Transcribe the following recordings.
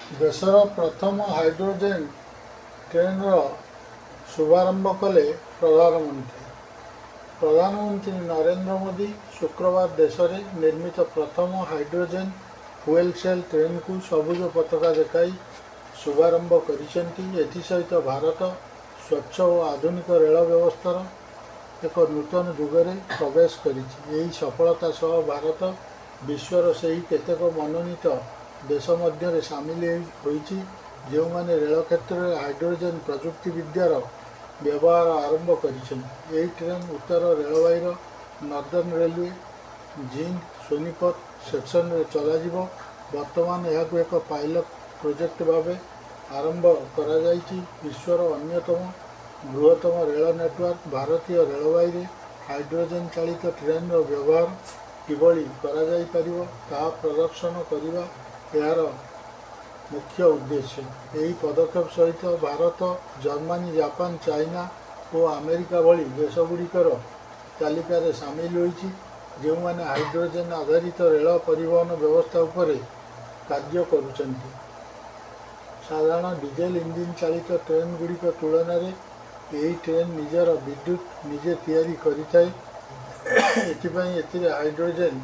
ଦେଶର ପ୍ରଥମ ହାଇଡ୍ରୋଜେନ୍ ଟ୍ରେନ୍‌ର ଶୁଭାରମ୍ଭ କଲେ ପ୍ରଧାନମନ୍ତ୍ରୀ। ପ୍ରଧାନମନ୍ତ୍ରୀ ନରେନ୍ଦ୍ର ମୋଦି ଶୁକ୍ରବାର ଦେଶରେ ନିର୍ମିତ ପ୍ରଥମ ହାଇଡ୍ରୋଜେନ୍ ଫୁଏଲ୍ ସେଲ୍ ଟ୍ରେନ୍‌କୁ ସବୁଜ ପତାକା ଦେଖାଇ ଶୁଭାରମ୍ଭ କରିଛନ୍ତି। ଏଥିସହିତ ଭାରତ ସ୍ୱଚ୍ଛ ଓ ଆଧୁନିକ ରେଳ ବ୍ୟବସ୍ଥାର ଏକ ନୂତନ ଯୁଗରେ ପ୍ରବେଶ କରିଛି। ଏହି ସଫଳତା ସହ ଭାରତ ବିଶ୍ୱର ସେହି କେତେକ ମନୋନୀତ ଦେଶ ମଧ୍ୟରେ ସାମିଲ ହୋଇଛି ଯେଉଁମାନେ ରେଳ କ୍ଷେତ୍ରରେ ହାଇଡ୍ରୋଜେନ୍ ପ୍ରଯୁକ୍ତିବିଦ୍ୟାର ବ୍ୟବହାର ଆରମ୍ଭ କରିଛନ୍ତି। ଏହି ଟ୍ରେନ୍ ଉତ୍ତର ରେଳବାଇର ନର୍ଦର୍ଣ୍ଣ ରେଲୱେ ଜିନ୍ଦ୍ ସୋନିପତ ସେକ୍ସନରେ ଚଲାଯିବ। ବର୍ତ୍ତମାନ ଏହାକୁ ଏକ ପାଇଲଟ ପ୍ରୋଜେକ୍ଟ ଭାବେ ଆରମ୍ଭ କରାଯାଇଛି। ବିଶ୍ୱର ଅନ୍ୟତମ ବୃହତ୍ତମ ରେଳ ନେଟୱାର୍କ ଭାରତୀୟ ରେଳବାଇରେ ହାଇଡ୍ରୋଜେନ୍ ଚାଳିତ ଟ୍ରେନ୍‌ର ବ୍ୟବହାର କିଭଳି କରାଯାଇପାରିବ ତାହା ପ୍ରଦର୍ଶନ କରିବା ଏହାର ମୁଖ୍ୟ ଉଦ୍ଦେଶ୍ୟ। ଏହି ପଦକ୍ଷେପ ସହିତ ଭାରତ ଜର୍ମାନୀ, ଜାପାନ, ଚାଇନା ଓ ଆମେରିକା ଭଳି ଦେଶଗୁଡ଼ିକର ତାଲିକାରେ ସାମିଲ ହୋଇଛି ଯେଉଁମାନେ ହାଇଡ୍ରୋଜେନ୍ ଆଧାରିତ ରେଳ ପରିବହନ ବ୍ୟବସ୍ଥା ଉପରେ କାର୍ଯ୍ୟ କରୁଛନ୍ତି। ସାଧାରଣ ଡିଜେଲ୍ ଇଞ୍ଜିନ୍ ଚାଳିତ ଟ୍ରେନ୍‌ଗୁଡ଼ିକ ତୁଳନାରେ ଏହି ଟ୍ରେନ୍ ନିଜର ବିଦ୍ୟୁତ୍ ନିଜେ ତିଆରି କରିଥାଏ। ଏଥିପାଇଁ ଏଥିରେ ହାଇଡ୍ରୋଜେନ୍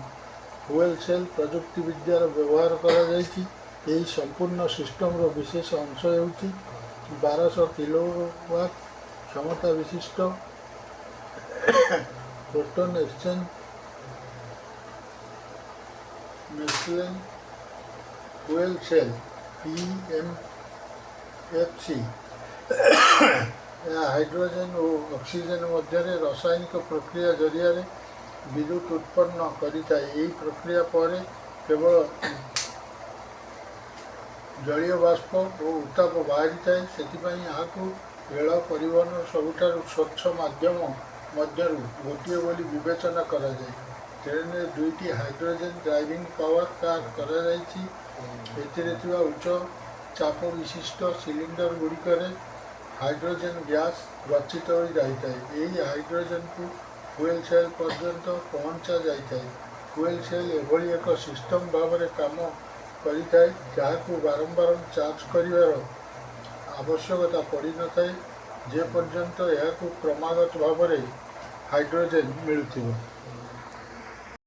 ଫୁଏଲ୍ ସେଲ୍ ପ୍ରଯୁକ୍ତିବିଦ୍ୟାର ବ୍ୟବହାର କରାଯାଇଛି। ଏହି ସମ୍ପୂର୍ଣ୍ଣ ସିଷ୍ଟମର ବିଶେଷ ଅଂଶ ହେଉଛି 1200 କିଲୋୱାଟ୍ କ୍ଷମତା ବିଶିଷ୍ଟ proton exchange machine fuel cell (PMFC). ଏହା ହାଇଡ୍ରୋଜେନ୍ ଓ ଅକ୍ସିଜେନ୍ ମଧ୍ୟରେ ରାସାୟନିକ ପ୍ରକ୍ରିୟା ଜରିଆରେ ବିଦ୍ୟୁତ୍ ଉତ୍ପନ୍ନ କରିଥାଏ। ଏହି ପ୍ରକ୍ରିୟା ପରେ କେବଳ ଜଳୀୟ ବାଷ୍ପ ଓ ଉତ୍ତାପ ବାହାରିଥାଏ। ସେଥିପାଇଁ ଏହାକୁ ରେଳ ପରିବହନର ସବୁଠାରୁ ସ୍ୱଚ୍ଛ ମାଧ୍ୟମ ମଧ୍ୟରୁ ଗୋଟିଏ ବୋଲି ବିବେଚନା କରାଯାଏ। ଟ୍ରେନ୍‌ରେ ଦୁଇଟି ହାଇଡ୍ରୋଜେନ୍ ଡ୍ରାଇଭିଂ ପାୱାର କାର୍ କରାଯାଇଛି। ଏଥିରେ ଥିବା ଉଚ୍ଚ ଚାପ ବିଶିଷ୍ଟ ସିଲିଣ୍ଡରଗୁଡ଼ିକରେ ହାଇଡ୍ରୋଜେନ୍ ଗ୍ୟାସ୍ ଗଚ୍ଛିତ ହୋଇ ରହିଥାଏ। ଏହି ହାଇଡ୍ରୋଜେନ୍‌କୁ ଫୁଏଲ୍ ସେଲ୍ ପର୍ଯ୍ୟନ୍ତ ପହଞ୍ଚାଯାଇଥାଏ। ଫୁଏଲ୍ ସେଲ୍ ଏଭଳି ଏକ ସିଷ୍ଟମ ଭାବରେ କାମ କରିଥାଏ ଯାହାକୁ ବାରମ୍ବାର ଚାର୍ଜ କରିବାର ଆବଶ୍ୟକତା ପଡ଼ିନଥାଏ ଯେ ପର୍ଯ୍ୟନ୍ତ ଏହାକୁ କ୍ରମାଗତ ଭାବରେ ହାଇଡ୍ରୋଜେନ୍ ମିଳୁଥିବ।